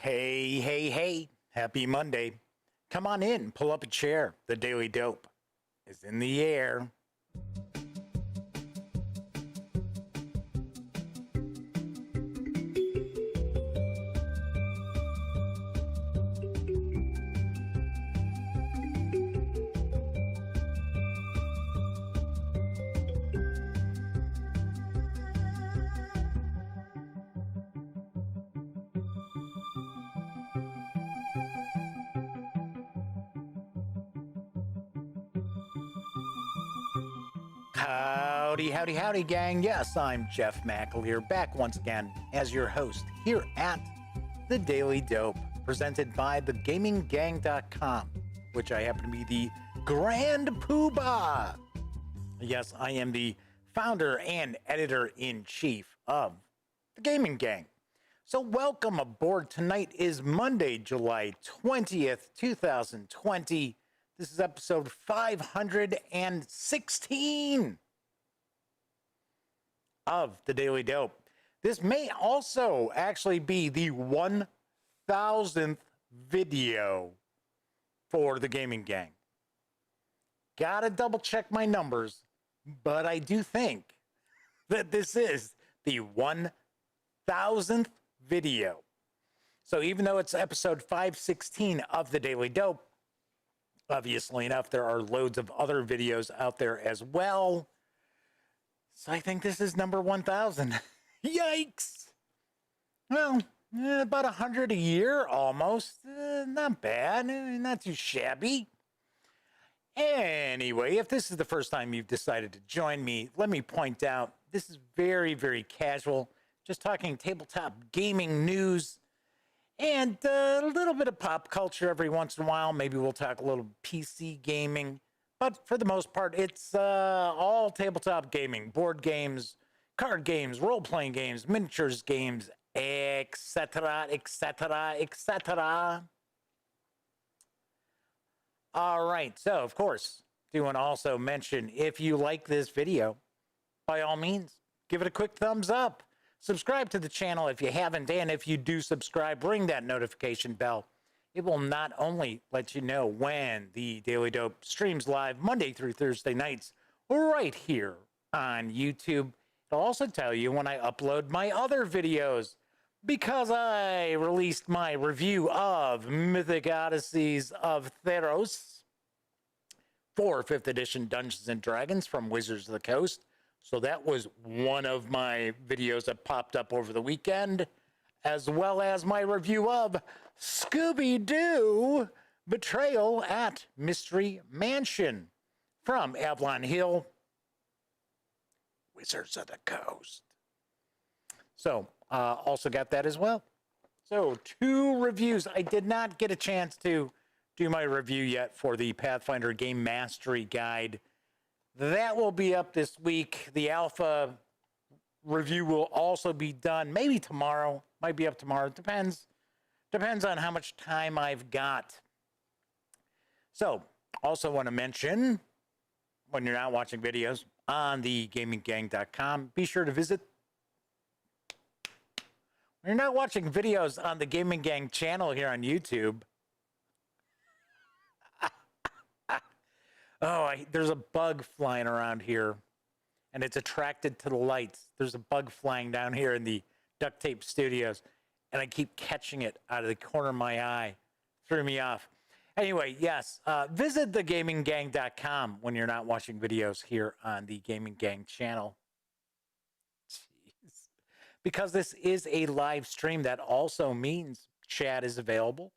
Hey, hey, hey. Happy Monday. Come on in, pull up a chair. The Daily Dope is in the air. Howdy, howdy, howdy, gang. Yes, I'm Jeff McAleer, back once again as your host here at The Daily Dope, presented by thegaminggang.com, which I happen to be the Grand Poobah. Yes, I am the founder and editor-in-chief of The Gaming Gang. So welcome aboard. Tonight is Monday, July 20th, 2020. This is episode 516 of The Daily Dope. This may also actually be the 1,000th video for the Gaming Gang. Gotta double check my numbers, but I do think that this is the 1,000th video. So even though it's episode 516 of The Daily Dope, obviously enough, there are loads of other videos out there as well. So I think this is number 1,000. Yikes! Well, about 100 a year, almost. Not bad, not too shabby. Anyway, if this is the first time you've decided to join me, let me point out, this is very, very casual. Just talking tabletop gaming news. And a little bit of pop culture every once in a while. Maybe we'll talk a little PC gaming. But for the most part, it's all tabletop gaming. Board games, card games, role-playing games, miniatures games, etc., etc., etc. All right. So, of course, do want to also mention, if you like this video, by all means, give it a quick thumbs up. Subscribe to the channel if you haven't, and if you do subscribe, ring that notification bell. It will not only let you know when the Daily Dope streams live Monday through Thursday nights right here on YouTube, it'll also tell you when I upload my other videos, because I released my review of Mythic Odysseys of Theros for 5th edition Dungeons & Dragons from Wizards of the Coast. So that was one of my videos that popped up over the weekend, as well as my review of Scooby-Doo Betrayal at Mystery Mansion from Avalon Hill, Wizards of the Coast. So, also got that as well. So, 2 reviews. I did not get a chance to do my review yet for the Pathfinder Game Mastery Guide. That will be up this week. The alpha review will also be done maybe tomorrow. Might be up tomorrow. Depends on how much time I've got. So, also want to mention, when you're not watching videos on the gaminggang.com, be sure to visit. When you're not watching videos on the Gaming Gang channel here on YouTube, there's a bug flying around here, and it's attracted to the lights. There's a bug flying down here in the Duct Tape Studios, and I keep catching it out of the corner of my eye. Threw me off. Anyway, yes, visit thegaminggang.com when you're not watching videos here on the Gaming Gang channel. Jeez. Because this is a live stream, that also means chat is available.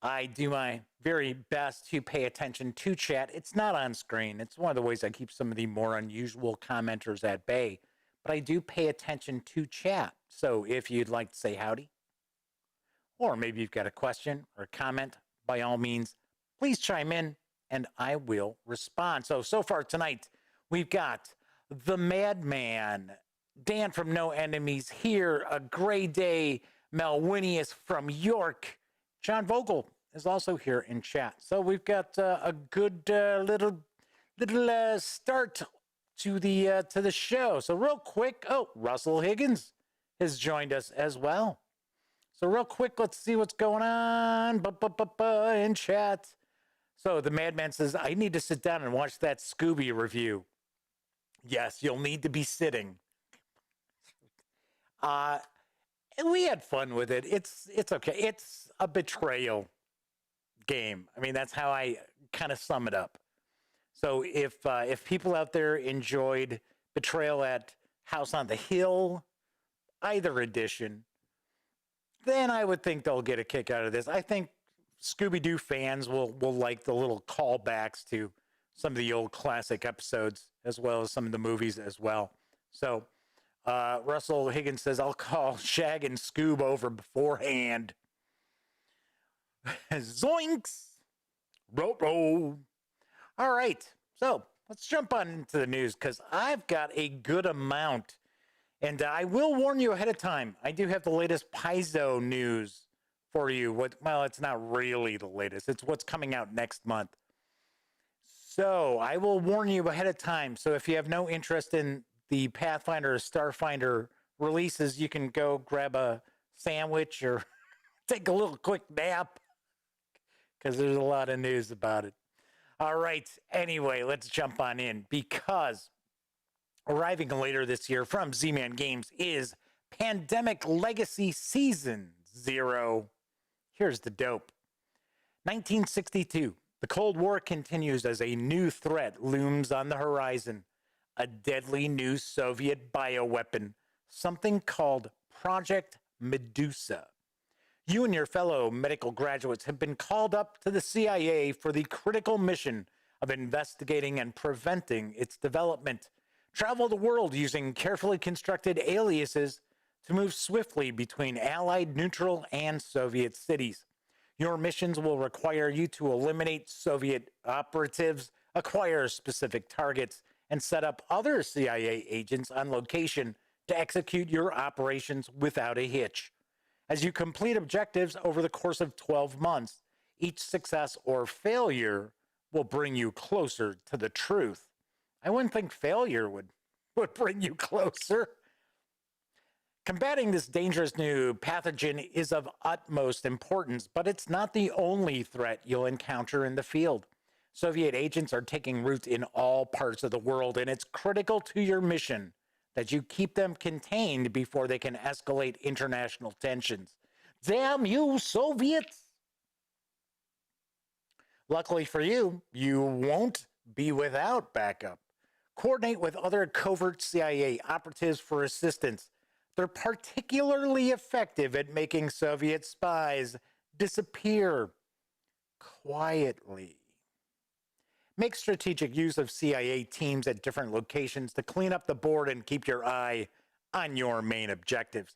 I do my very best to pay attention to chat. It's not on screen. It's one of the ways I keep some of the more unusual commenters at bay. But I do pay attention to chat. So if you'd like to say howdy, or maybe you've got a question or a comment, by all means, please chime in and I will respond. So far tonight, we've got the Madman, Dan from No Enemies here, a Gray Day, Melwinius from York, John Vogel is also here in chat. So we've got a good little start to the show. So real quick, Russell Higgins has joined us as well. So real quick, let's see what's going on in chat. So the Madman says, I need to sit down and watch that Scooby review. Yes, you'll need to be sitting. And we had fun with it. It's okay. It's a betrayal game. I mean, that's how I kind of sum it up. So if people out there enjoyed Betrayal at House on the Hill, either edition, then I would think they'll get a kick out of this. I think Scooby-Doo fans will like the little callbacks to some of the old classic episodes, as well as some of the movies as well. So Russell Higgins says, I'll call Shag and Scoob over beforehand. Zoinks! Roto! All right, so let's jump on into the news, because I've got a good amount. And I will warn you ahead of time, I do have the latest Paizo news for you. Well, it's not really the latest. It's what's coming out next month. So I will warn you ahead of time. So if you have no interest in the Pathfinder or Starfinder releases, you can go grab a sandwich or take a little quick nap, because there's a lot of news about it. All right. Anyway, let's jump on in, because arriving later this year from Z-Man Games is Pandemic Legacy Season 0. Here's the dope. 1962. The Cold War continues as a new threat looms on the horizon. A deadly new Soviet bioweapon, something called Project Medusa. You and your fellow medical graduates have been called up to the CIA for the critical mission of investigating and preventing its development. Travel the world using carefully constructed aliases to move swiftly between Allied, neutral, and Soviet cities. Your missions will require you to eliminate Soviet operatives, acquire specific targets, and set up other CIA agents on location to execute your operations without a hitch. As you complete objectives over the course of 12 months, each success or failure will bring you closer to the truth. I wouldn't think failure would bring you closer. Combating this dangerous new pathogen is of utmost importance, but it's not the only threat you'll encounter in the field. Soviet agents are taking root in all parts of the world, and it's critical to your mission that you keep them contained before they can escalate international tensions. Damn you, Soviets! Luckily for you, you won't be without backup. Coordinate with other covert CIA operatives for assistance. They're particularly effective at making Soviet spies disappear quietly. Make strategic use of CIA teams at different locations to clean up the board and keep your eye on your main objectives.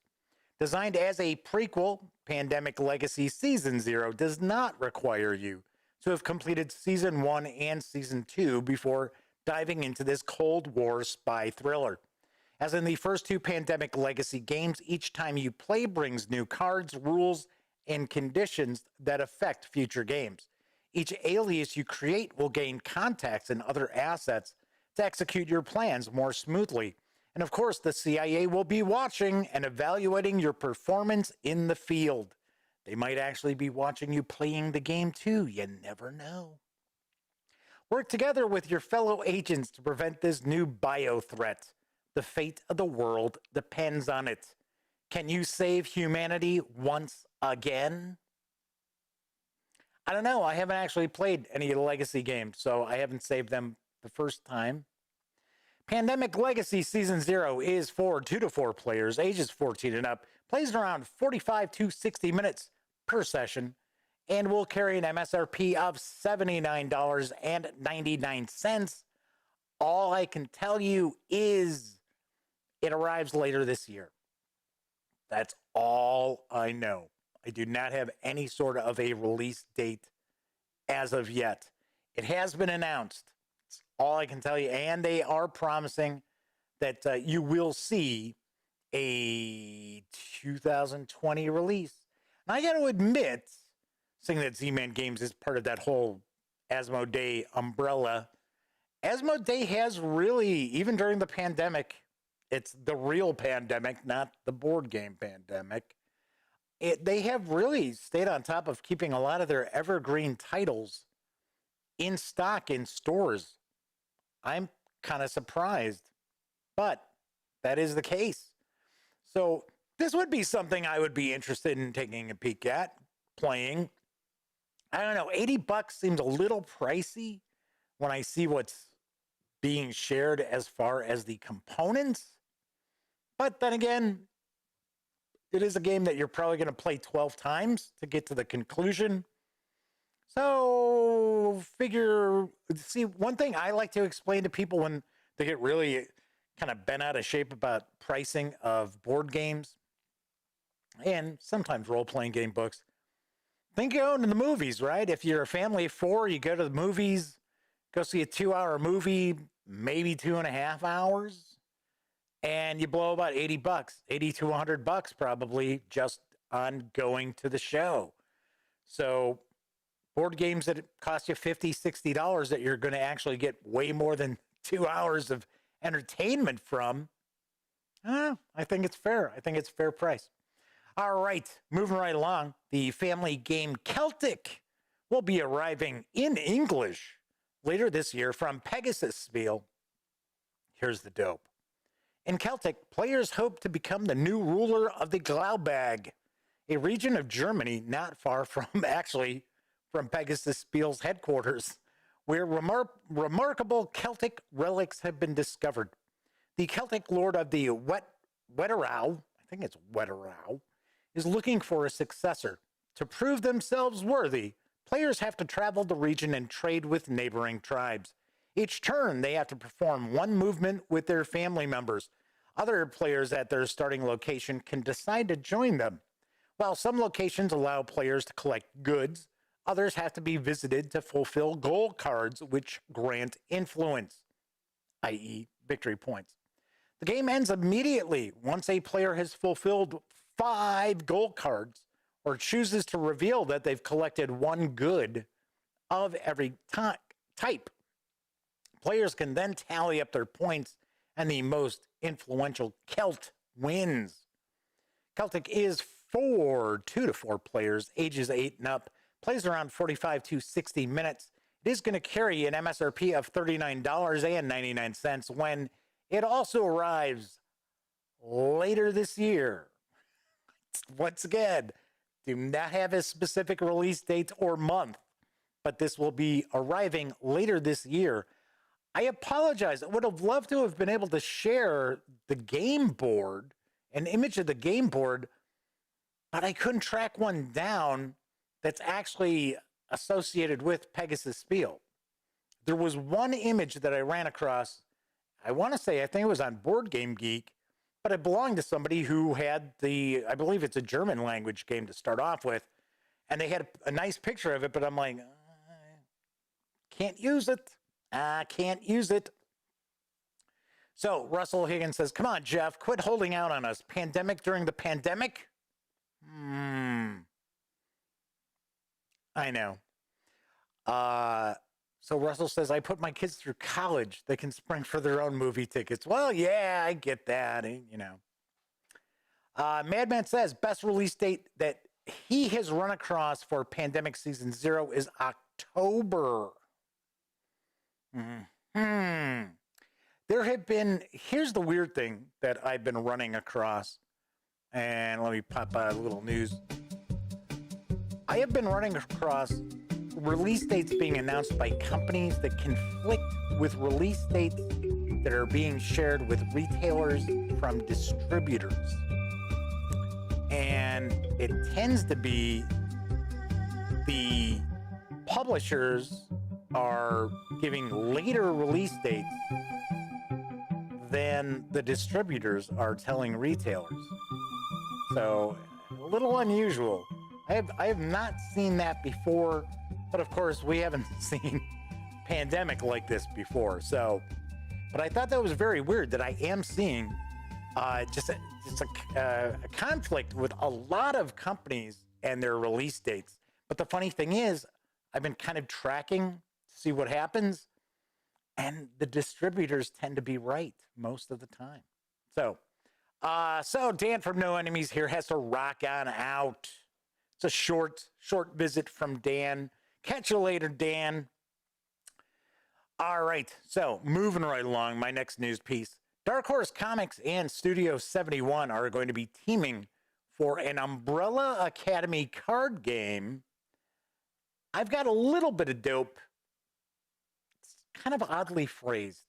Designed as a prequel, Pandemic Legacy Season 0 does not require you to have completed Season 1 and Season 2 before diving into this Cold War spy thriller. As in the first two Pandemic Legacy games, each time you play brings new cards, rules, and conditions that affect future games. Each alias you create will gain contacts and other assets to execute your plans more smoothly. And of course, the CIA will be watching and evaluating your performance in the field. They might actually be watching you playing the game too. You never know. Work together with your fellow agents to prevent this new bio threat. The fate of the world depends on it. Can you save humanity once again? I don't know. I haven't actually played any of the Legacy games, so I haven't saved them the first time. Pandemic Legacy Season 0 is for 2 to 4 players, ages 14 and up, plays around 45 to 60 minutes per session, and will carry an MSRP of $79.99. All I can tell you is it arrives later this year. That's all I know. I do not have any sort of a release date as of yet. It has been announced. That's all I can tell you. And they are promising that you will see a 2020 release. And I got to admit, seeing that Z-Man Games is part of that whole Asmodee umbrella, Asmodee has really, even during the pandemic, it's the real pandemic, not the board game pandemic, they have really stayed on top of keeping a lot of their evergreen titles in stock in stores. I'm kind of surprised, but that is the case. So this would be something I would be interested in taking a peek at, playing. I don't know, $80 seems a little pricey when I see what's being shared as far as the components. But then again, it is a game that you're probably going to play 12 times to get to the conclusion. So see, one thing I like to explain to people when they get really kind of bent out of shape about pricing of board games and sometimes role-playing game books. Think going to the movies, right? If you're a family of four, you go to the movies, go see a 2-hour movie, maybe 2.5 hours, and you blow about $80, $80 to $100 probably just on going to the show. So board games that cost you $50, $60 that you're going to actually get way more than 2 hours of entertainment from, I think it's fair. I think it's a fair price. All right, moving right along, the family game Celtic will be arriving in English later this year from Pegasus Spiele. Here's the dope. In Celtic, players hope to become the new ruler of the Glaubag, a region of Germany not far from Pegasus Spiele's headquarters, where remarkable Celtic relics have been discovered. The Celtic lord of the Wetterau, I think it's Wetterau, is looking for a successor. To prove themselves worthy, players have to travel the region and trade with neighboring tribes. Each turn, they have to perform one movement with their family members. Other players at their starting location can decide to join them. While some locations allow players to collect goods, others have to be visited to fulfill goal cards, which grant influence, i.e. victory points. The game ends immediately once a player has fulfilled 5 goal cards or chooses to reveal that they've collected one good of every type. Players can then tally up their points, and the most influential Celt wins. Celtic is for 2 to 4 players, ages 8 and up, plays around 45 to 60 minutes. It is going to carry an MSRP of $39.99 when it also arrives later this year. Once again, do not have a specific release date or month, but this will be arriving later this year. I apologize. I would have loved to have been able to share the game board, an image of the game board, but I couldn't track one down that's actually associated with Pegasus Spiele. There was one image that I ran across. I think it was on Board Game Geek, but it belonged to somebody who had I believe it's a German language game to start off with, and they had a nice picture of it, but I'm like, can't use it. I can't use it. So Russell Higgins says, come on, Jeff, quit holding out on us. Pandemic during the pandemic? I know. So Russell says, I put my kids through college. They can spring for their own movie tickets. Well, yeah, I get that. Madman says, best release date that he has run across for Pandemic Season 0 is October. There have been, here's the weird thing that I've been running across, and let me pop out a little news. I have been running across release dates being announced by companies that conflict with release dates that are being shared with retailers from distributors. And it tends to be the publishers are giving later release dates than the distributors are telling retailers. So a little unusual. I have not seen that before, but of course we haven't seen pandemic like this before. So, but I thought that was very weird that I am seeing just a conflict with a lot of companies and their release dates. But the funny thing is, I've been kind of tracking to see what happens, and the distributors tend to be right most of the time. So So Dan from No Enemies here has to rock on out. It's a short visit from Dan. Catch you later, Dan. All right, so moving right along, my next news piece. Dark Horse Comics and Studio71 are going to be teaming for an Umbrella Academy card game. I've got a little bit of dope. It's kind of oddly phrased.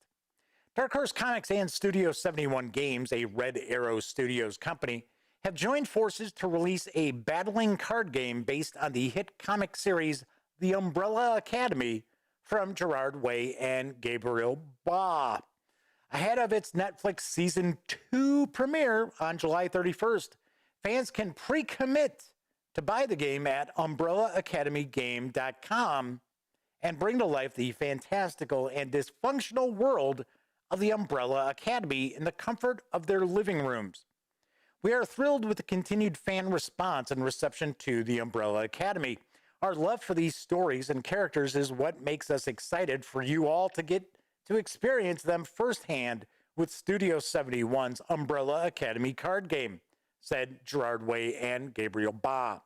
Dark Horse Comics and Studio71 Games, a Red Arrow Studios company, have joined forces to release a battling card game based on the hit comic series The Umbrella Academy from Gerard Way and Gabriel Ba. Ahead of its Netflix Season 2 premiere on July 31st, fans can pre-commit to buy the game at UmbrellaAcademyGame.com and bring to life the fantastical and dysfunctional world of the Umbrella Academy in the comfort of their living rooms. We are thrilled with the continued fan response and reception to the Umbrella Academy. Our love for these stories and characters is what makes us excited for you all to get to experience them firsthand with Studio 71's Umbrella Academy card game, said Gerard Way and Gabriel Ba.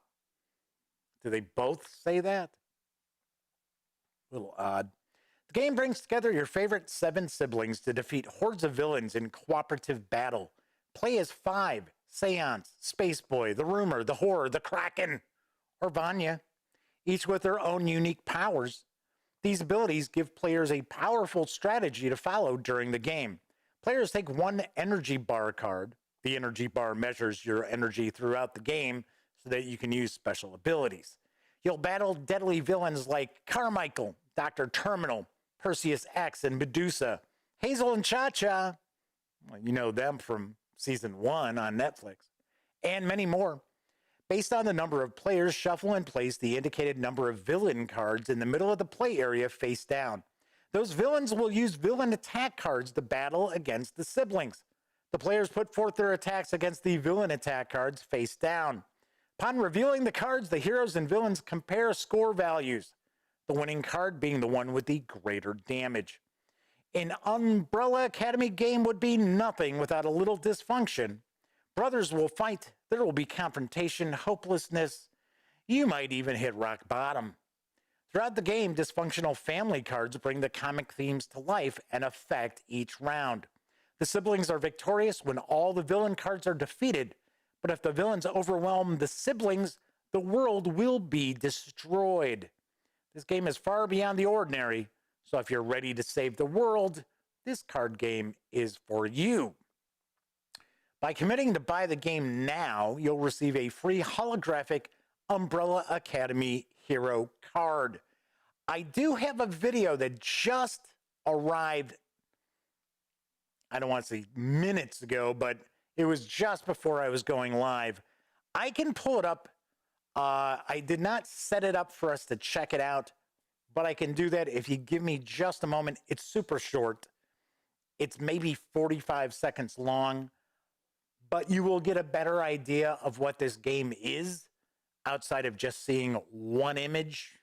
Do they both say that? A little odd. The game brings together your favorite 7 siblings to defeat hordes of villains in cooperative battle. Play as 5, Seance, Space Boy, the Rumor, the Horror, the Kraken, or Vanya, each with their own unique powers. These abilities give players a powerful strategy to follow during the game. Players take 1 energy bar card. The energy bar measures your energy throughout the game so that you can use special abilities. You'll battle deadly villains like Carmichael, Dr. Terminal, Perseus X, and Medusa, Hazel and Cha-Cha, well, you know them from Season 1 on Netflix, and many more. Based on the number of players, shuffle and place the indicated number of villain cards in the middle of the play area face down. Those villains will use villain attack cards to battle against the siblings. The players put forth their attacks against the villain attack cards face down. Upon revealing the cards, the heroes and villains compare score values, the winning card being the one with the greater damage. An Umbrella Academy game would be nothing without a little dysfunction. Brothers will fight, there will be confrontation, hopelessness. You might even hit rock bottom. Throughout the game, dysfunctional family cards bring the comic themes to life and affect each round. The siblings are victorious when all the villain cards are defeated, but if the villains overwhelm the siblings, the world will be destroyed. This game is far beyond the ordinary, so if you're ready to save the world, this card game is for you. By committing to buy the game now, you'll receive a free holographic Umbrella Academy hero card. I do have a video that just arrived, I don't want to say minutes ago, but it was just before I was going live. I can pull it up. I did not set it up for us to check it out, but I can do that if you give me just a moment. It's super short. It's maybe 45 seconds long, but you will get a better idea of what this game is outside of just seeing one image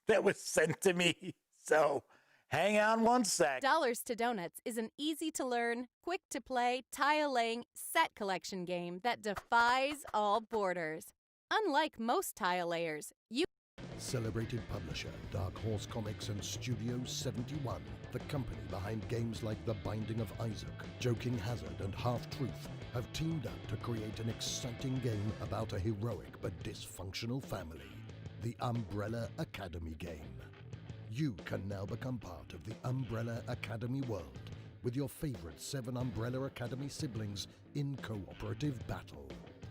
that was sent to me. So hang on one sec. Dollars to Donuts is an easy-to-learn, quick-to-play, tile-laying set collection game that defies all borders. Unlike most tile layers, you... Celebrated publisher Dark Horse Comics and Studio 71, the company behind games like The Binding of Isaac, Joking Hazard, and Half-Truth, have teamed up to create an exciting game about a heroic but dysfunctional family, the Umbrella Academy game. You can now become part of the Umbrella Academy world with your favorite 7 Umbrella Academy siblings in cooperative battle.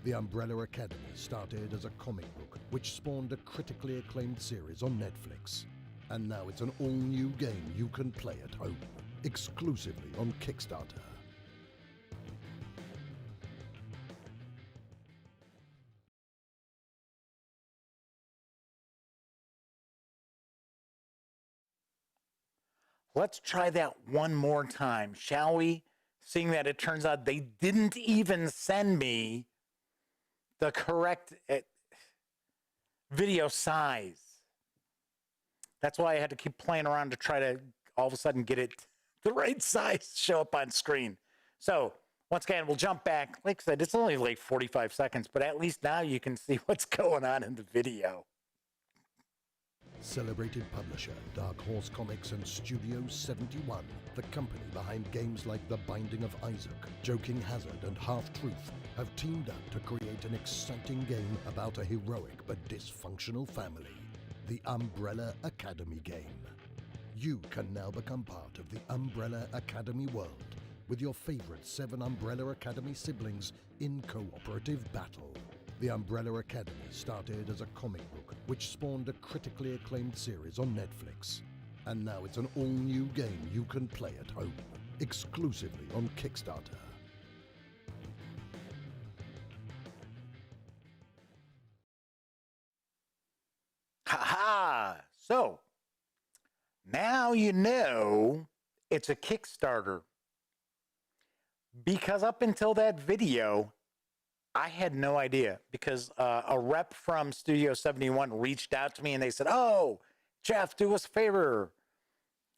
The Umbrella Academy started as a comic book which spawned a critically acclaimed series on Netflix. And now it's an all-new game you can play at home, exclusively on Kickstarter. Let's try that one more time, shall we? Seeing that it turns out they didn't even send me the correct video size. That's why I had to keep playing around to try to all of a sudden get it the right size to show up on screen. So Once again, we'll jump back. Like I said, it's only like 45 seconds, but at least now you can see what's going on in the video. Celebrated publisher Dark Horse Comics and Studio71, the company behind games like The Binding of Isaac, Joking Hazard, and Half-Truth, have teamed up to create an exciting game about a heroic but dysfunctional family, the Umbrella Academy game. You can now become part of the Umbrella Academy world with your favorite 7 Umbrella Academy siblings in cooperative battle. The Umbrella Academy started as a comic book, which spawned a critically acclaimed series on Netflix. And now it's an all-new game you can play at home, exclusively on Kickstarter. Ha-ha! So, now you know it's a Kickstarter. Because up until that video, I had no idea, because a rep from Studio71 reached out to me and they said, "Oh, Jeff, do us a favor,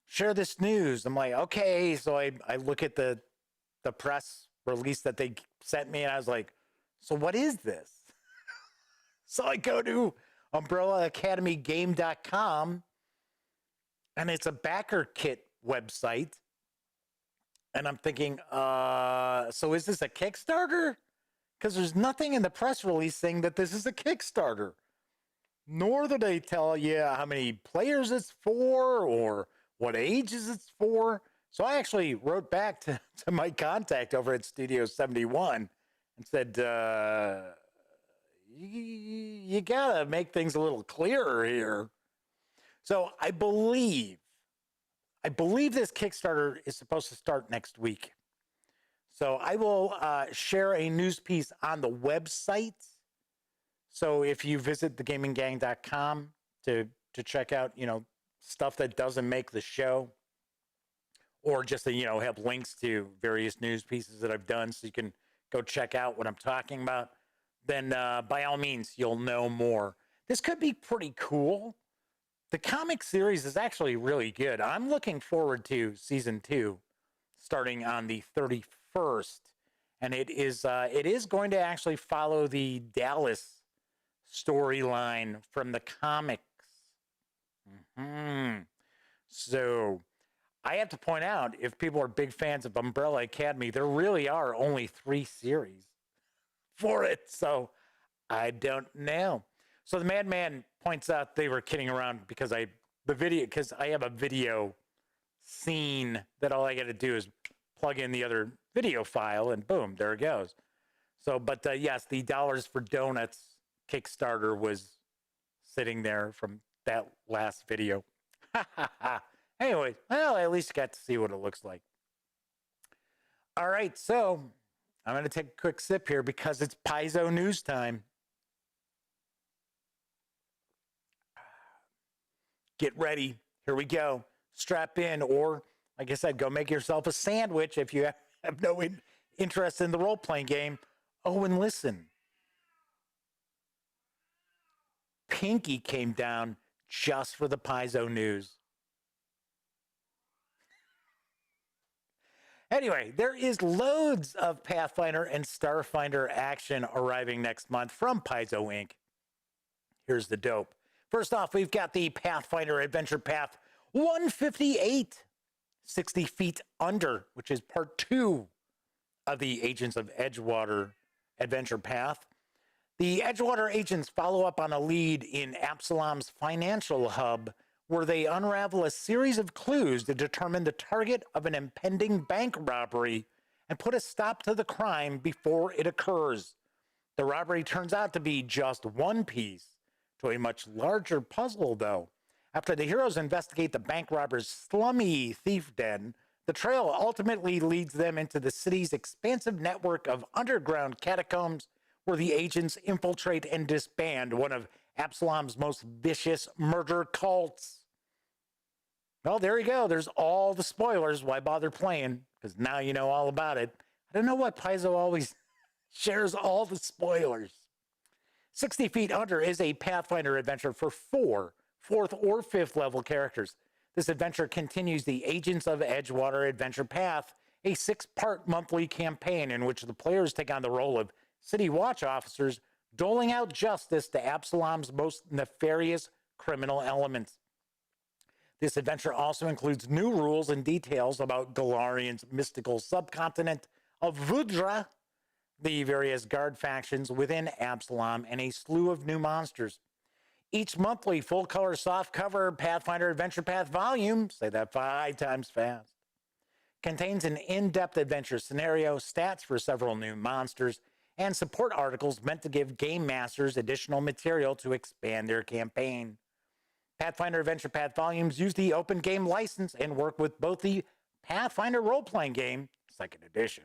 share this news." I'm like, okay. So I look at the press release that they sent me and I was like, so what is this? So I go to UmbrellaAcademyGame.com and it's a backer kit website. And I'm thinking, so is this a Kickstarter? Because there's nothing in the press release saying that this is a Kickstarter. Nor do they tell you how many players it's for or what ages it's for. So I actually wrote back to my contact over at Studio71 and said, you gotta make things a little clearer here. So I believe this Kickstarter is supposed to start next week. So I will share a news piece on the website. So if you visit thegaminggang.com to check out, stuff that doesn't make the show, or just to, have links to various news pieces that I've done so you can go check out what I'm talking about, then by all means, you'll know more. This could be pretty cool. The comic series is actually really good. I'm looking forward to season 2 starting on the 31st. And it is going to actually follow the Dallas storyline from the comics. So I have to point out, if people are big fans of Umbrella Academy, there really are only 3 series for it. So I don't know. So the Madman points out they were kidding around because I have a video scene that all I got to do is plug in the other video file and boom, there it goes. So, but yes, the Dollars for Donuts Kickstarter was sitting there from that last video. Anyway, well, at least you got to see what it looks like. All right, so I'm going to take a quick sip here because it's Paizo news time. Get ready. Here we go. Strap in, or like I said, go make yourself a sandwich if you have no interest in the role-playing game. Oh, and listen. Pinky came down just for the Paizo news. Anyway, there is loads of Pathfinder and Starfinder action arriving next month from Paizo Inc. Here's the dope. First off, we've got the Pathfinder Adventure Path 158, 60 Feet Under, which is part 2 of the Agents of Edgewater Adventure Path. The Edgewater agents follow up on a lead in Absalom's financial hub, where they unravel a series of clues to determine the target of an impending bank robbery and put a stop to the crime before it occurs. The robbery turns out to be just one piece to a much larger puzzle, though. After the heroes investigate the bank robber's slummy thief den, the trail ultimately leads them into the city's expansive network of underground catacombs, where the agents infiltrate and disband one of Absalom's most vicious murder cults. Well, there you go. There's all the spoilers. Why bother playing? Because now you know all about it. I don't know why Paizo always shares all the spoilers. 60 Feet Under is a Pathfinder adventure for 4 4th or 5th level characters. This adventure continues the Agents of Edgewater adventure path a 6-part monthly campaign in which the players take on the role of city watch officers, doling out justice to Absalom's most nefarious criminal elements. This adventure also includes new rules and details about Galarian's mystical subcontinent of Vudra, the various guard factions within Absalom, and a slew of new monsters. Each monthly full-color softcover Pathfinder Adventure Path volume, say that 5 times fast, contains an in-depth adventure scenario, stats for several new monsters, and support articles meant to give game masters additional material to expand their campaign. Pathfinder Adventure Path volumes use the open game license and work with both the Pathfinder role-playing game, 2nd edition,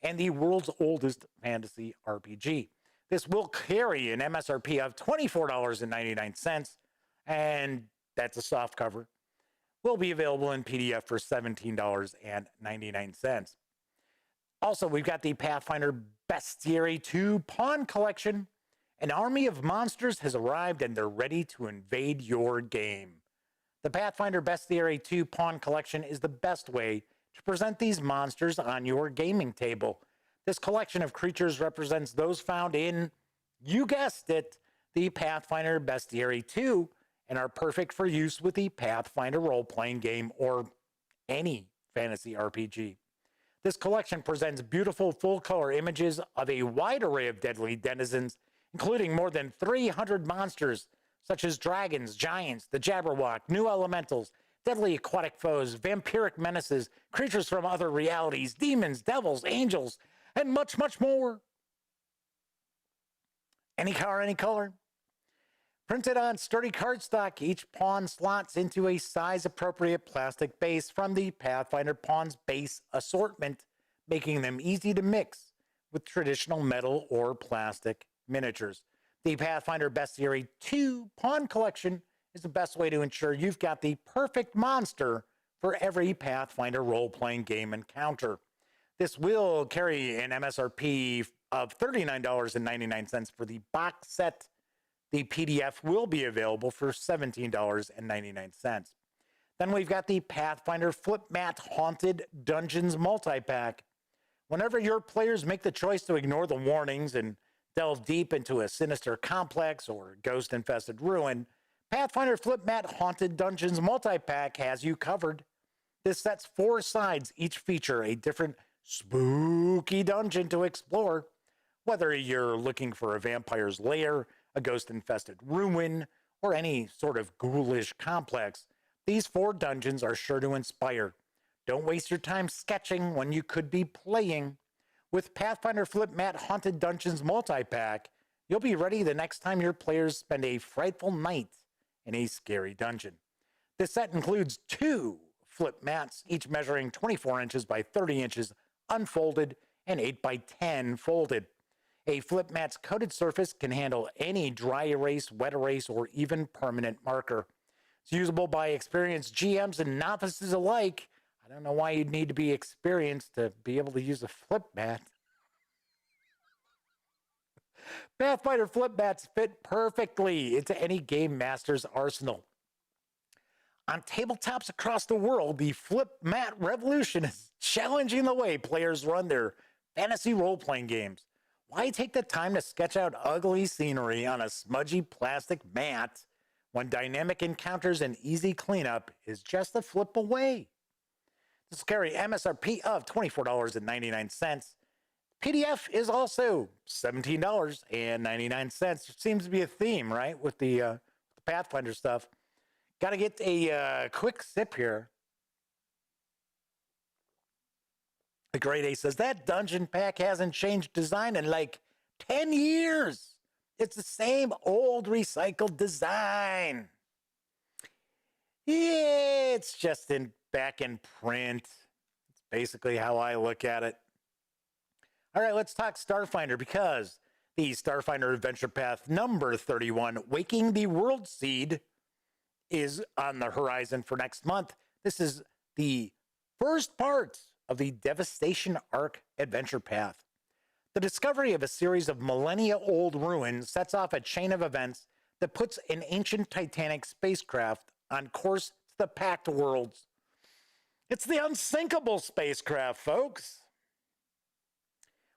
and the world's oldest fantasy RPG. This will carry an MSRP of $24.99, and that's a softcover. Will be available in PDF for $17.99. Also, we've got the Pathfinder Bestiary 2 Pawn Collection. An army of monsters has arrived and they're ready to invade your game. The Pathfinder Bestiary 2 Pawn Collection is the best way to present these monsters on your gaming table. This collection of creatures represents those found in, you guessed it, the Pathfinder Bestiary 2, and are perfect for use with the Pathfinder role-playing game or any fantasy RPG. This collection presents beautiful full-color images of a wide array of deadly denizens, including more than 300 monsters, such as dragons, giants, the Jabberwock, new elementals, deadly aquatic foes, vampiric menaces, creatures from other realities, demons, devils, angels, and much, much more. Any car, any color. Printed on sturdy cardstock, each pawn slots into a size-appropriate plastic base from the Pathfinder Pawn's base assortment, making them easy to mix with traditional metal or plastic miniatures. The Pathfinder Bestiary 2 Pawn Collection is the best way to ensure you've got the perfect monster for every Pathfinder role-playing game encounter. This will carry an MSRP of $39.99 for the box set. The PDF will be available for $17.99. Then we've got the Pathfinder Flip Mat Haunted Dungeons Multi-Pack. Whenever your players make the choice to ignore the warnings and delve deep into a sinister complex or ghost-infested ruin, Pathfinder Flip Mat Haunted Dungeons Multi-Pack has you covered. This set's 4 sides each feature a different spooky dungeon to explore. Whether you're looking for a vampire's lair, a ghost-infested ruin, or any sort of ghoulish complex, these 4 dungeons are sure to inspire. Don't waste your time sketching when you could be playing. With Pathfinder Flip Mat Haunted Dungeons Multi-Pack, you'll be ready the next time your players spend a frightful night in a scary dungeon. This set includes 2 flip mats, each measuring 24 inches by 30 inches unfolded and 8 by 10 folded. A flip mat's coated surface can handle any dry erase, wet erase, or even permanent marker. It's usable by experienced GMs and novices alike. I don't know why you'd need to be experienced to be able to use a flip mat. Pathfinder flip mats fit perfectly into any game master's arsenal. On tabletops across the world, the flip mat revolution is challenging the way players run their fantasy role-playing games. Why take the time to sketch out ugly scenery on a smudgy plastic mat when dynamic encounters and easy cleanup is just a flip away? This will carry MSRP of $24.99. PDF is also $17.99. Seems to be a theme, right, with the Pathfinder stuff. Got to get a quick sip here. The Great A says, that dungeon pack hasn't changed design in like 10 years. It's the same old recycled design. Yeah, it's just back in print. It's basically how I look at it. All right, let's talk Starfinder, because the Starfinder Adventure Path number 31, Waking the World Seed, is on the horizon for next month. This is the first part of the Devastation Arc Adventure Path. The discovery of a series of millennia-old ruins sets off a chain of events that puts an ancient Titanic spacecraft on course to the Pact Worlds. It's the unsinkable spacecraft, folks.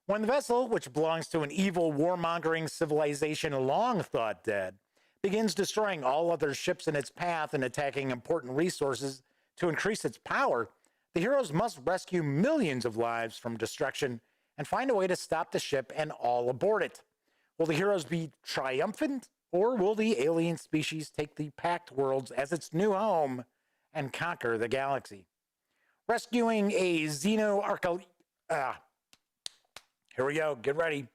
When the vessel, which belongs to an evil warmongering civilization long thought dead, begins destroying all other ships in its path and attacking important resources to increase its power, the heroes must rescue millions of lives from destruction and find a way to stop the ship and all aboard it. Will the heroes be triumphant, or will the alien species take the Pact Worlds as its new home and conquer the galaxy? Rescuing a here we go, get ready.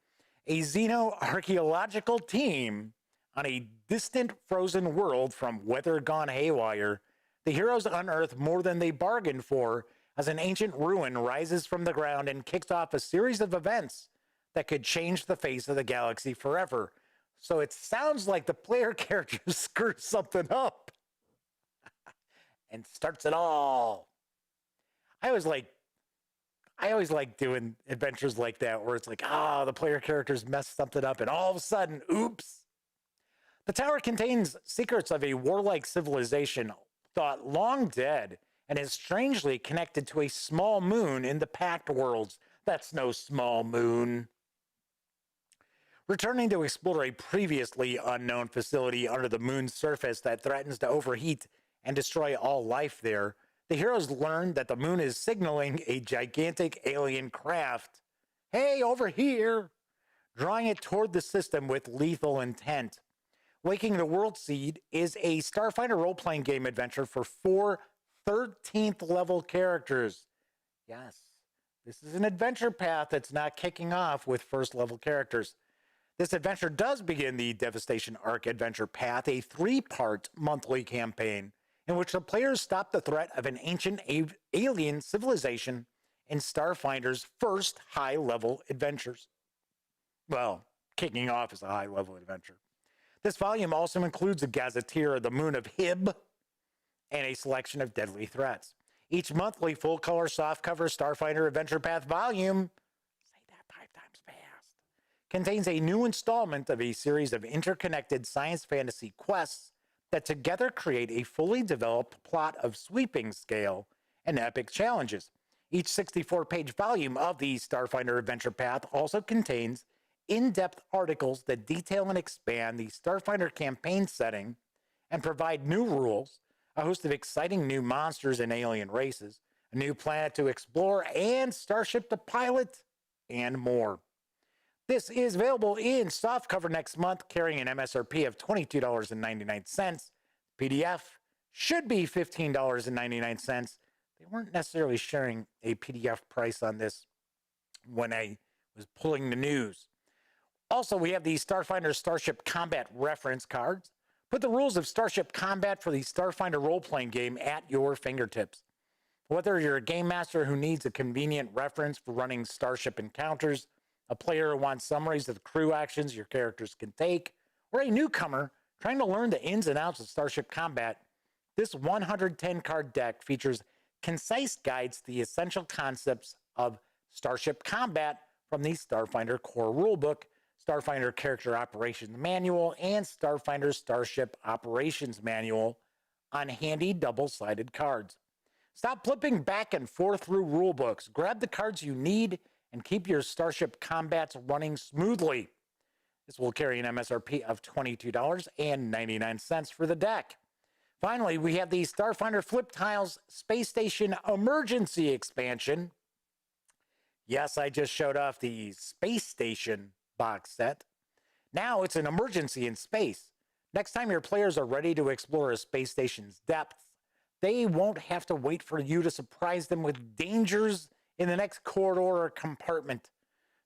A xenoarchaeological team on a distant frozen world from weather gone haywire, the heroes unearth more than they bargained for as an ancient ruin rises from the ground and kicks off a series of events that could change the face of the galaxy forever. So it sounds like the player character screws something up and starts it all. I always like doing adventures like that where it's like, the player characters messed something up and all of a sudden, oops. The tower contains secrets of a warlike civilization thought long dead and is strangely connected to a small moon in the Pact Worlds. That's no small moon. Returning to explore a previously unknown facility under the moon's surface that threatens to overheat and destroy all life there, the heroes learn that the moon is signaling a gigantic alien craft. Hey, over here! Drawing it toward the system with lethal intent. Waking the World Seed is a Starfinder role-playing game adventure for 4 13th level characters. Yes, this is an adventure path that's not kicking off with first level characters. This adventure does begin the Devastation Arc Adventure Path, a 3-part monthly campaign in which the players stop the threat of an ancient alien civilization in Starfinder's first high-level adventures. Well, kicking off as a high-level adventure. This volume also includes a gazetteer of the moon of Hib and a selection of deadly threats. Each monthly full-color softcover Starfinder Adventure Path volume, say that 5 times fast, contains a new installment of a series of interconnected science fantasy quests that together create a fully developed plot of sweeping scale and epic challenges. Each 64-page volume of the Starfinder Adventure Path also contains in-depth articles that detail and expand the Starfinder campaign setting and provide new rules, a host of exciting new monsters and alien races, a new planet to explore, and Starship to pilot, and more. This is available in softcover next month, carrying an MSRP of $22.99. PDF should be $15.99. They weren't necessarily sharing a PDF price on this when I was pulling the news. Also, we have the Starfinder Starship Combat reference cards. Put the rules of Starship Combat for the Starfinder role-playing game at your fingertips. Whether you're a game master who needs a convenient reference for running Starship encounters, a player who wants summaries of crew actions your characters can take, or a newcomer trying to learn the ins and outs of Starship Combat, this 110-card deck features concise guides to the essential concepts of Starship Combat from the Starfinder Core Rulebook, Starfinder Character Operations Manual, and Starfinder Starship Operations Manual on handy double-sided cards. Stop flipping back and forth through rulebooks. Grab the cards you need and keep your Starship Combats running smoothly. This will carry an MSRP of $22.99 for the deck. Finally, we have the Starfinder Flip Tiles Space Station Emergency Expansion. Yes, I just showed off the Space Station box set. Now it's an emergency in space. Next time your players are ready to explore a space station's depths, they won't have to wait for you to surprise them with dangers in the next corridor or compartment.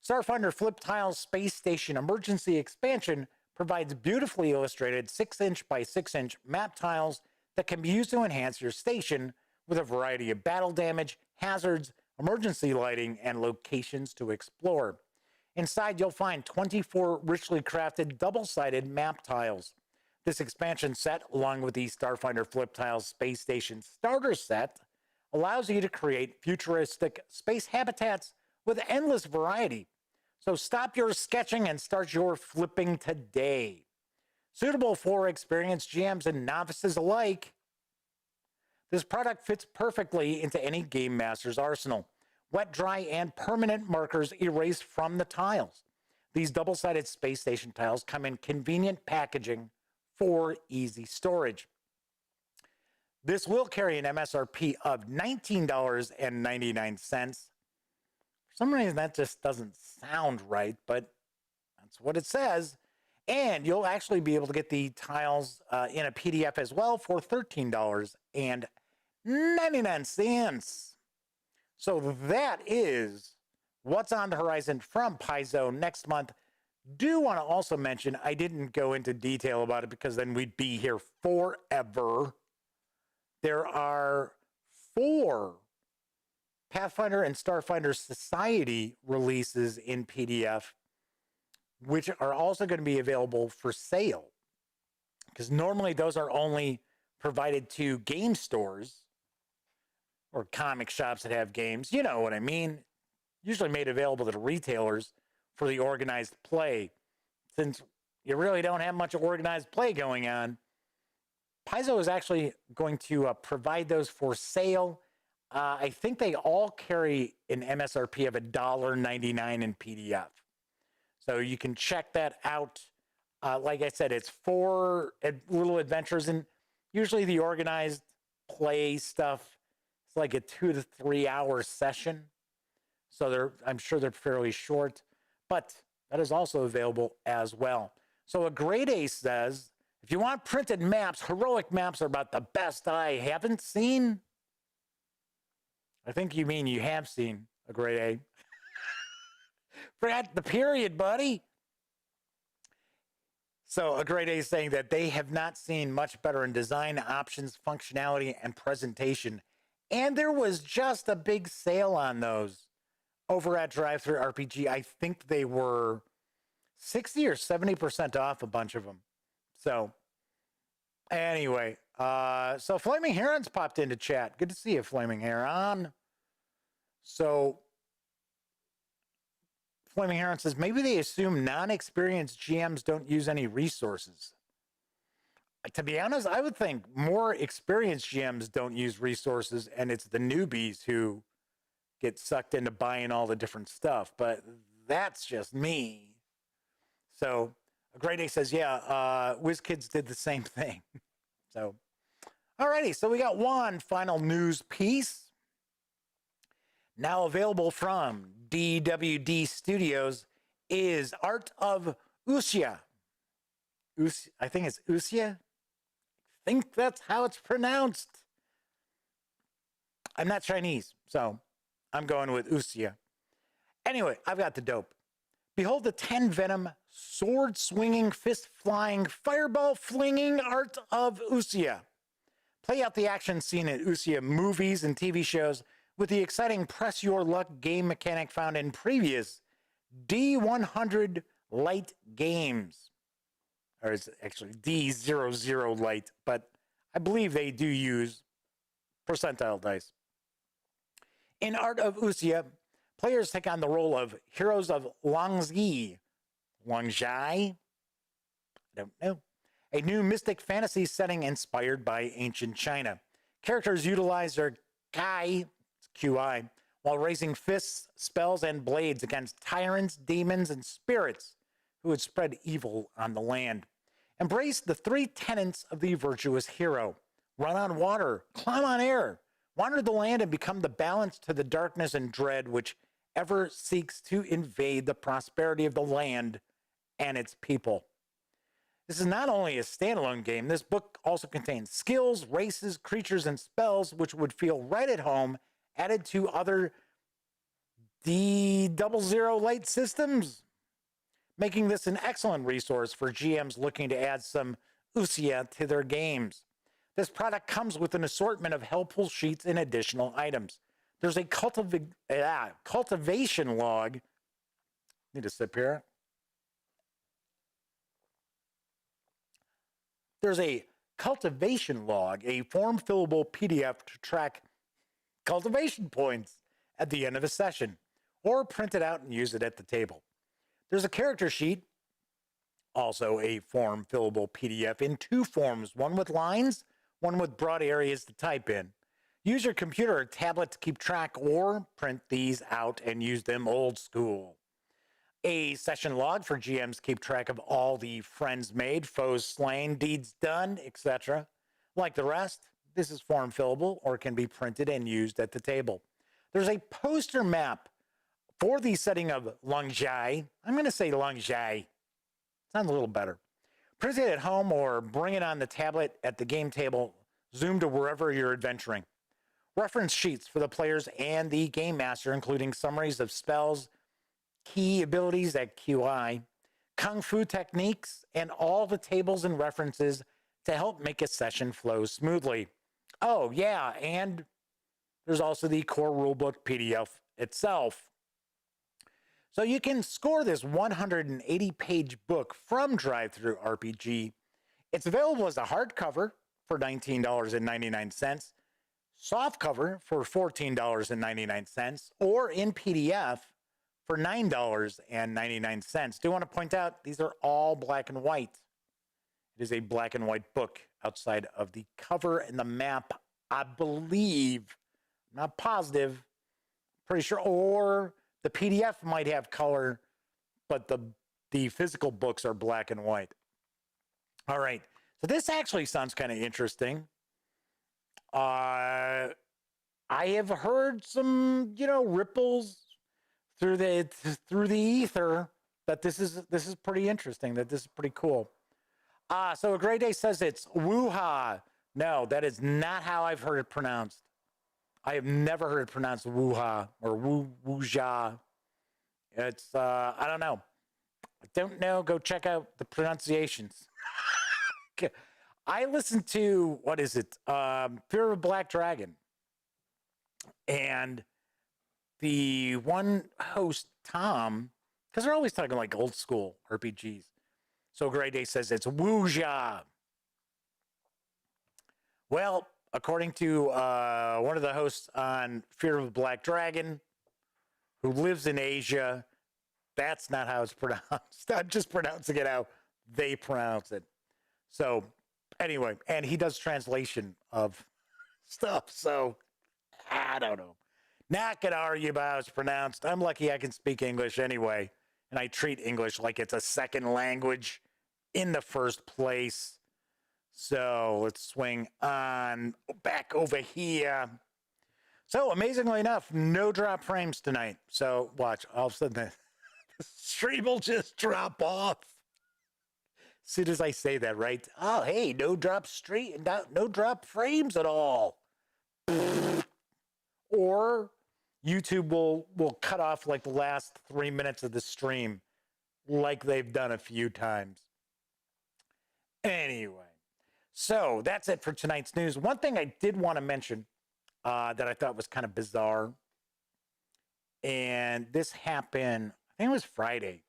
Starfinder Flip Tiles Space Station Emergency Expansion provides beautifully illustrated 6-inch by 6-inch map tiles that can be used to enhance your station with a variety of battle damage, hazards, emergency lighting, and locations to explore. Inside, you'll find 24 richly crafted double-sided map tiles. This expansion set, along with the Starfinder Flip Tiles Space Station Starter Set, allows you to create futuristic space habitats with endless variety. So stop your sketching and start your flipping today. Suitable for experienced GMs and novices alike. This product fits perfectly into any game master's arsenal. Wet, dry, and permanent markers erase from the tiles. These double-sided space station tiles come in convenient packaging for easy storage. This will carry an MSRP of $19.99. For some reason, that just doesn't sound right, but that's what it says. And you'll actually be able to get the tiles in a PDF as well for $13.99. So that is what's on the horizon from Paizo next month. Do want to also mention, I didn't go into detail about it because then we'd be here forever. There are 4 Pathfinder and Starfinder Society releases in PDF, which are also going to be available for sale. Because normally those are only provided to game stores or comic shops that have games. You know what I mean? Usually made available to the retailers for the organized play. Since you really don't have much organized play going on, Paizo is actually going to provide those for sale. I think they all carry an MSRP of $1.99 in PDF. So you can check that out. Like I said, it's 4 little adventures, and usually the organized play stuff, it's like a 2 to 3 hour session. So I'm sure they're fairly short, but that is also available as well. So a grade A says, if you want printed maps, heroic maps are about the best I haven't seen. I think you mean you have seen a grade A. Forget the period, buddy. So a grade A is saying that they have not seen much better in design, options, functionality, and presentation. And there was just a big sale on those over at Drive-Thru RPG. I think they were 60 or 70% off a bunch of them. So anyway, so Flaming Heron's popped into chat. Good to see you, Flaming Heron. So Flaming Heron says, maybe they assume non-experienced GMs don't use any resources. To be honest, I would think more experienced GMs don't use resources, and it's the newbies who get sucked into buying all the different stuff. But that's just me. So a grade A says, yeah, WizKids did the same thing. So, alrighty, so we got one final news piece. Now available from DWD Studios is Art of Usia. I think it's Usia. I think that's how it's pronounced. I'm not Chinese, so I'm going with Usia. Anyway, I've got the dope. Behold the 10 venom, sword swinging, fist flying, fireball flinging art of Usia. Play out the action scene in Usia movies and TV shows with the exciting press your luck game mechanic found in previous D100 light games. Or it's actually D00 light, but I believe they do use percentile dice. In Art of Usia, players take on the role of heroes of Langzhi. I don't know. A new mystic fantasy setting inspired by ancient China. Characters utilize their Qi, QI, while raising fists, spells, and blades against tyrants, demons, and spirits who would spread evil on the land. Embrace the 3 tenets of the virtuous hero. Run on water, climb on air, wander the land, and become the balance to the darkness and dread which ever seeks to invade the prosperity of the land and its people. This is not only a standalone game, this book also contains skills, races, creatures, and spells which would feel right at home, added to other D00 light systems, making this an excellent resource for GMs looking to add some Usia to their games. This product comes with an assortment of helpful sheets and additional items. There's a cultivation log. Need a sip here. There's a cultivation log, a form-fillable PDF to track cultivation points at the end of a session, or print it out and use it at the table. There's a character sheet, also a form-fillable PDF in 2 forms, one with lines, one with broad areas to type in. Use your computer or tablet to keep track or print these out and use them old school. A session log for GMs keep track of all the friends made, foes slain, deeds done, etc. Like the rest, this is form fillable or can be printed and used at the table. There's a poster map for the setting of Longjai. I'm going to say Longjai. Sounds a little better. Print it at home or bring it on the tablet at the game table. Zoom to wherever you're adventuring. Reference sheets for the players and the game master, including summaries of spells, key abilities at QI, kung fu techniques, and all the tables and references to help make a session flow smoothly. Oh, yeah, and there's also the core rulebook PDF itself. So you can score this 180-page book from Drive-Thru RPG. It's available as a hardcover for $19.99, softcover for $14.99, or in PDF for $9.99. Do want to point out these are all black and white. It is a black and white book outside of the cover and the map, I believe. I'm not positive, pretty sure, or the PDF might have color, but the physical books are black and white. All right, so this actually sounds kind of interesting. I have heard some, ripples through the ether that this is pretty interesting, that this is pretty cool. So a Great Day says it's woo-ha. No, that is not how I've heard it pronounced. I have never heard it pronounced woo-ha or woo-ja. It's, I don't know. I don't know. Go check out the pronunciations. I listened to, what is it? Fear of a Black Dragon. And the one host, Tom, because they're always talking like old school RPGs. So Grey Day says it's woo-ja. Well, according to one of the hosts on Fear of a Black Dragon, who lives in Asia, that's not how it's pronounced. I'm just pronouncing it how they pronounce it. So anyway, and he does translation of stuff. So I don't know. Not going to argue about how it's pronounced. I'm lucky I can speak English anyway. And I treat English like it's a second language in the first place. So let's swing on back over here. So amazingly enough, no drop frames tonight. So watch, all of a sudden the stream will just drop off. As soon as I say that, right? Oh, hey, no drop no drop frames at all. Or YouTube will cut off like the last 3 minutes of the stream, like they've done a few times. Anyway, so that's it for tonight's news. One thing I did want to mention that I thought was kind of bizarre, and this happened, I think it was Friday,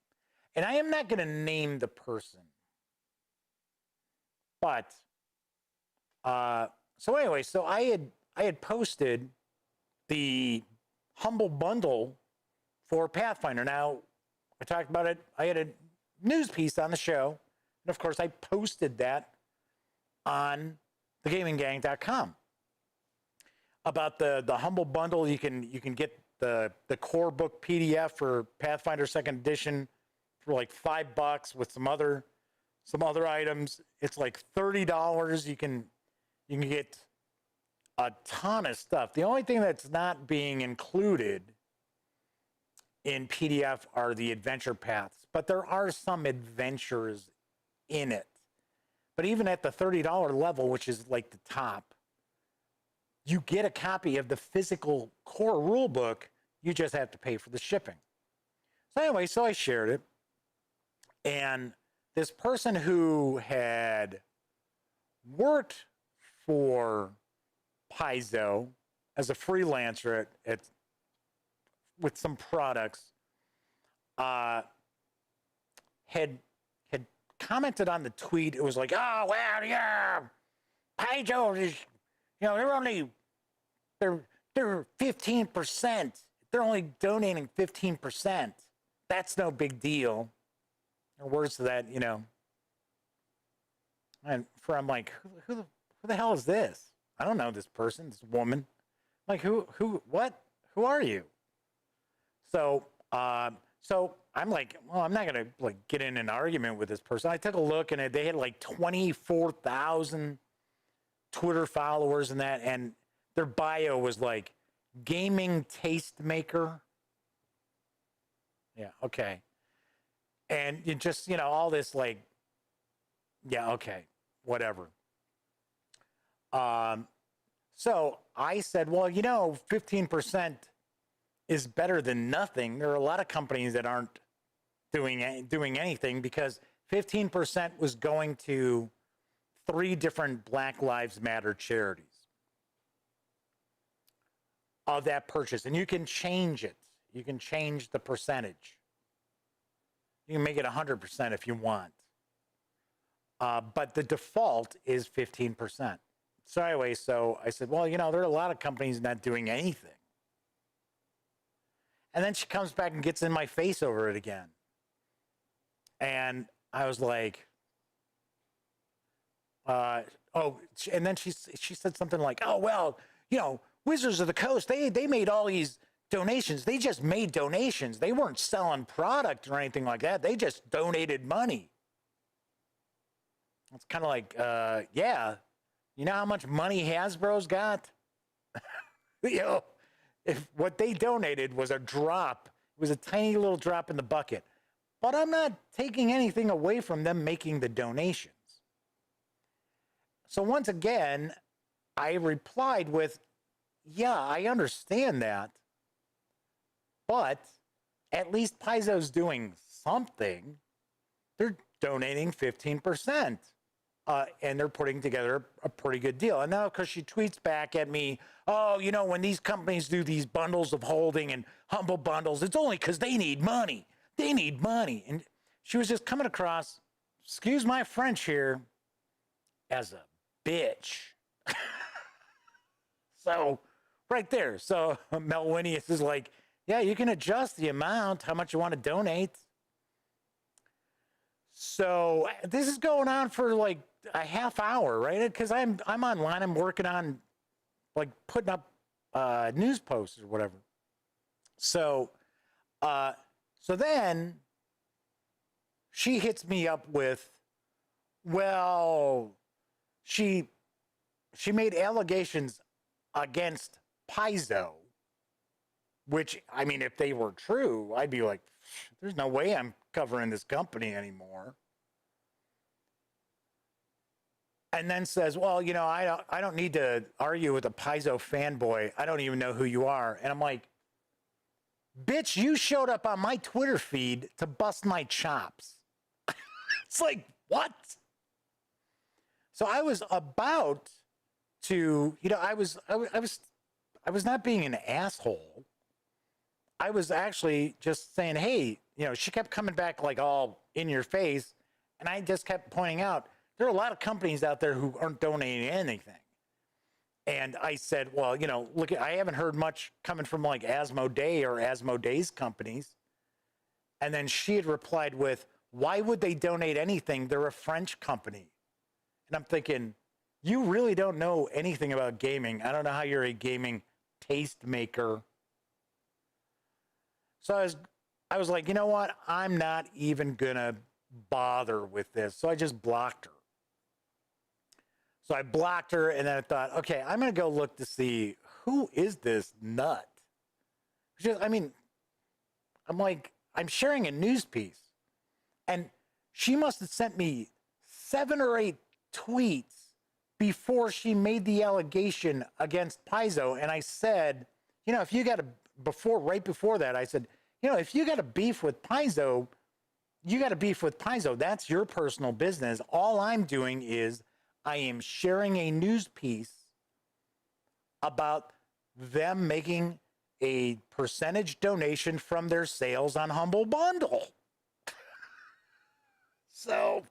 and I am not going to name the person, but so anyway, so I had posted the Humble Bundle for Pathfinder. Now, I talked about it. I had a news piece on the show, and of course, I posted that on thegaminggang.com about the Humble Bundle. You can get the core book PDF for Pathfinder 2nd Edition for like $5 with some other items. It's like $30. You can get a ton of stuff. The only thing that's not being included in PDF are the adventure paths, but there are some adventures in it. But even at the $30 level, which is like the top, you get a copy of the physical core rule book. You just have to pay for the shipping. So anyway, so I shared it. And this person who had worked for Paizo as a freelancer with some products, had commented on the tweet. It was like, oh, well, yeah, Paizo is, they're 15%. They're only donating 15%. That's no big deal. Or words to that, And I'm like, who the hell is this? I don't know this person, this woman. Like, what? Who are you? So, so I'm like, well, I'm not gonna like get in an argument with this person. I took a look, and they had like 24,000 Twitter followers and that, and their bio was like gaming tastemaker. Yeah, okay. And you just, all this like, yeah, okay, whatever. So I said, well, 15% is better than nothing. There are a lot of companies that aren't doing anything, because 15% was going to 3 different Black Lives Matter charities of that purchase. And you can change it. You can change the percentage. You can make it 100% if you want. But the default is 15%. So anyway, so I said, well, there are a lot of companies not doing anything. And then she comes back and gets in my face over it again. And I was like, and then she said something like, oh, well, Wizards of the Coast, they made all these donations. They just made donations. They weren't selling product or anything like that. They just donated money. It's kind of like, yeah, you know how much money Hasbro's got? If what they donated was a drop, it was a tiny little drop in the bucket. But I'm not taking anything away from them making the donations. So once again, I replied with, yeah, I understand that, but at least Paizo's doing something. They're donating 15%. And they're putting together a pretty good deal. And now, because she tweets back at me, oh, when these companies do these bundles of holding and humble bundles, it's only because they need money. They need money. And she was just coming across, excuse my French here, as a bitch. So, right there. So, Melwinius is like, yeah, you can adjust the amount, how much you want to donate. So, this is going on for like a half hour, right? Because I'm online, I'm working on like putting up news posts or whatever. So then she hits me up with, well, she made allegations against Paizo, which, I mean, if they were true, I'd be like, there's no way I'm covering this company anymore. And then says, well, I don't need to argue with a Paizo fanboy. I don't even know who you are. And I'm like, bitch, you showed up on my Twitter feed to bust my chops. It's like, what? So I was about to, I was not being an asshole. I was actually just saying, hey, she kept coming back like all in your face. And I just kept pointing out, there are a lot of companies out there who aren't donating anything. And I said, well, look, I haven't heard much coming from like Asmodee or Asmodee's companies. And then she had replied with, why would they donate anything? They're a French company. And I'm thinking, you really don't know anything about gaming. I don't know how you're a gaming tastemaker. So I was like, you know what? I'm not even gonna bother with this. So I just blocked her. So I blocked her, and then I thought, okay, I'm gonna go look to see who is this nut. I'm sharing a news piece, and she must have sent me 7 or 8 tweets before she made the allegation against Paizo. And I said, if you got right before that, I said, if you got a beef with Paizo, you got a beef with Paizo. That's your personal business. All I'm doing is I am sharing a news piece about them making a percentage donation from their sales on Humble Bundle. So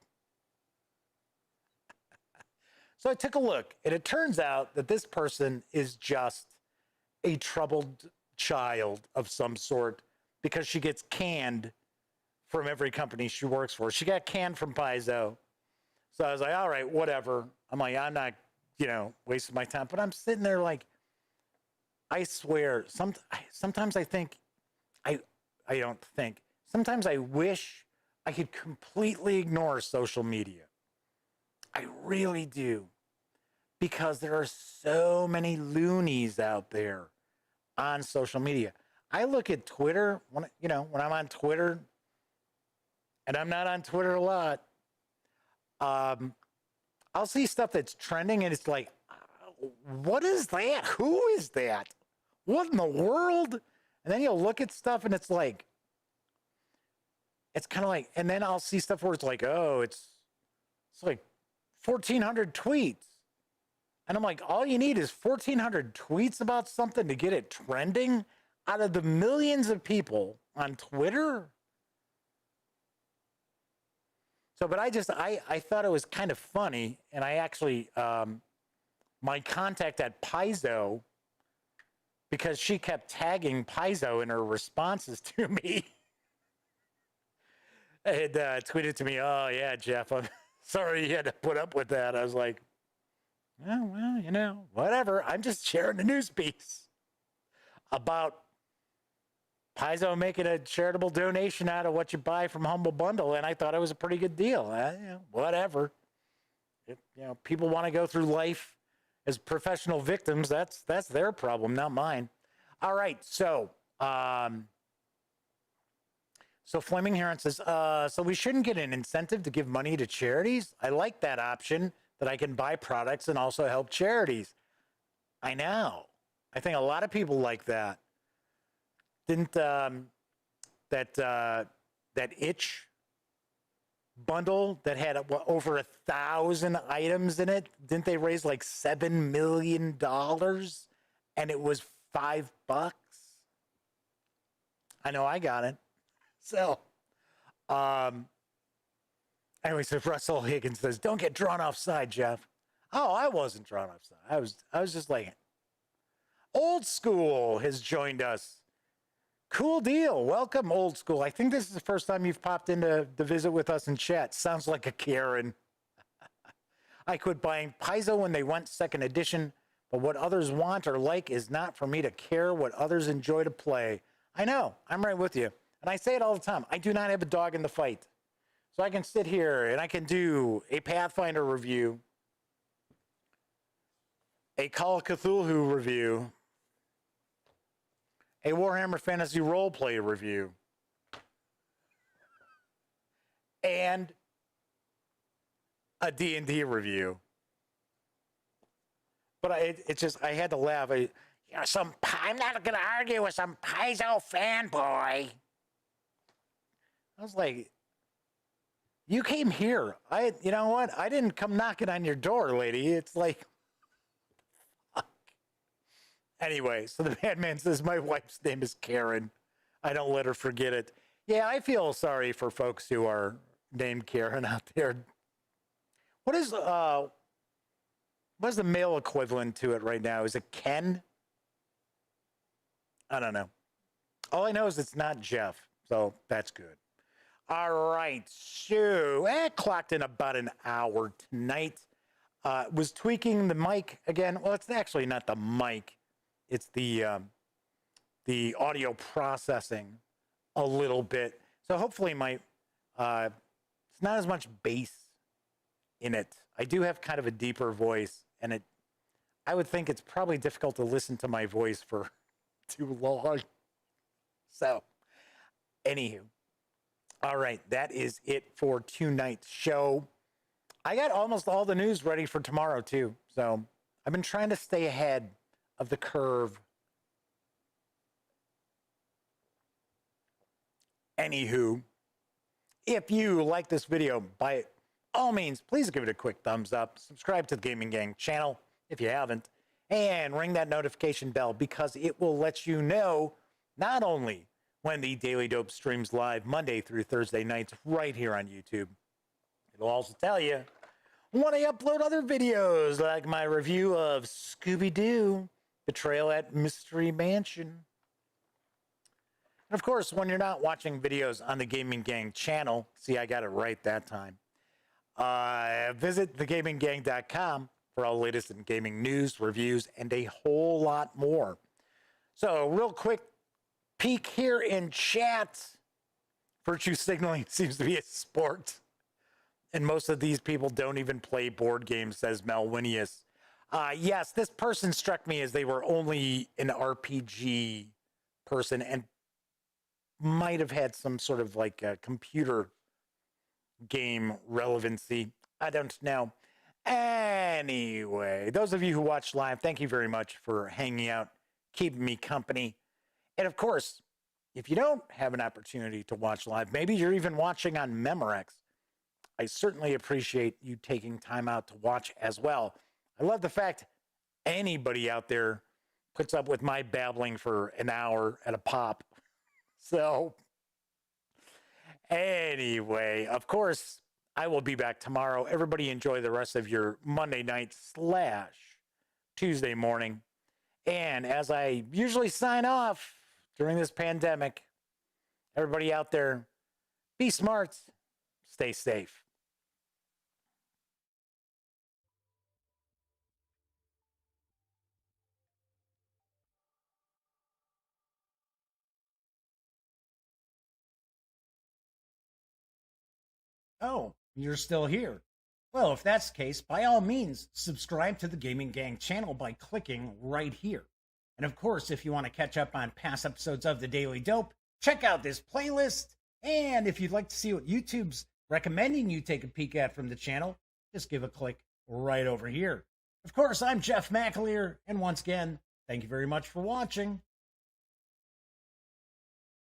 I took a look, and it turns out that this person is just a troubled child of some sort, because she gets canned from every company she works for. She got canned from Paizo. So I was like, all right, whatever. I'm like, I'm not, wasting my time. But I'm sitting there like, I swear, sometimes I think, I don't think, sometimes I wish I could completely ignore social media. I really do. Because there are so many loonies out there on social media. I look at Twitter, when I'm on Twitter, and I'm not on Twitter a lot, I'll see stuff that's trending, and it's like, what is that? Who is that? What in the world? And then you'll look at stuff, and it's like, it's kind of like, and then I'll see stuff where it's like, oh, it's like 1,400 tweets. And I'm like, all you need is 1,400 tweets about something to get it trending out of the millions of people on Twitter? So, but I thought it was kind of funny. And I actually, my contact at Paizo, because she kept tagging Paizo in her responses to me, had tweeted to me, oh, yeah, Jeff, I'm sorry you had to put up with that. I was like, oh, well, whatever. I'm just sharing a news piece about Paizo making a charitable donation out of what you buy from Humble Bundle, and I thought it was a pretty good deal. Whatever. People want to go through life as professional victims. That's their problem, not mine. All right, so Flaming Heron says, so we shouldn't get an incentive to give money to charities? I like that option, that I can buy products and also help charities. I know. I think a lot of people like that. Didn't that itch bundle that had over 1,000 items in it, didn't they raise like $7 million and it was $5? I know I got it. So, anyway, so Russell Higgins says, don't get drawn offside, Jeff. Oh, I wasn't drawn offside. I was just like, Old School has joined us. Cool deal. Welcome, Old School. I think this is the first time you've popped in to visit with us in chat. Sounds like a Karen. I quit buying Paizo when they went second edition, but what others want or like is not for me to care what others enjoy to play. I know. I'm right with you. And I say it all the time. I do not have a dog in the fight. So I can sit here and I can do a Pathfinder review, a Call of Cthulhu review, a Warhammer Fantasy Roleplay review, and a D&D review. But it's just, I had to laugh. I'm not going to argue with some Paizo fanboy. I was like, you came here. You know what? I didn't come knocking on your door, lady. It's like, fuck. Anyway, so the madman says, my wife's name is Karen. I don't let her forget it. Yeah, I feel sorry for folks who are named Karen out there. What is the male equivalent to it right now? Is it Ken? I don't know. All I know is it's not Jeff, so that's good. All right, so I clocked in about an hour tonight. Was tweaking the mic again. Well, it's actually not the mic. It's the audio processing a little bit. So hopefully it's not as much bass in it. I do have kind of a deeper voice, and I would think it's probably difficult to listen to my voice for too long. So, anywho. All right, that is it for tonight's show. I got almost all the news ready for tomorrow, too. So I've been trying to stay ahead of the curve. Anywho, if you like this video, by all means, please give it a quick thumbs up. Subscribe to the Gaming Gang channel if you haven't. And ring that notification bell because it will let you know not only when the Daily Dope streams live Monday through Thursday nights right here on YouTube. It'll also tell you when I upload other videos like my review of Scooby-Doo, Betrayal at Mystery Mansion. And of course, when you're not watching videos on the Gaming Gang channel, see, I got it right that time, visit thegaminggang.com for all the latest in gaming news, reviews, and a whole lot more. So, real quick peek here in chat. Virtue signaling seems to be a sport. And most of these people don't even play board games, says Melwinius. Yes, this person struck me as they were only an RPG person and might have had some sort of like a computer game relevancy. I don't know. Anyway, those of you who watched live, thank you very much for hanging out, keeping me company. And of course, if you don't have an opportunity to watch live, maybe you're even watching on Memorex, I certainly appreciate you taking time out to watch as well. I love the fact anybody out there puts up with my babbling for an hour at a pop. So anyway, of course, I will be back tomorrow. Everybody enjoy the rest of your Monday night / Tuesday morning. And as I usually sign off during this pandemic, everybody out there, be smart, stay safe. Oh, you're still here. Well, if that's the case, by all means, subscribe to the Gaming Gang channel by clicking right here. And of course, if you want to catch up on past episodes of The Daily Dope, check out this playlist. And if you'd like to see what YouTube's recommending you take a peek at from the channel, just give a click right over here. Of course, I'm Jeff McAleer, and once again, thank you very much for watching.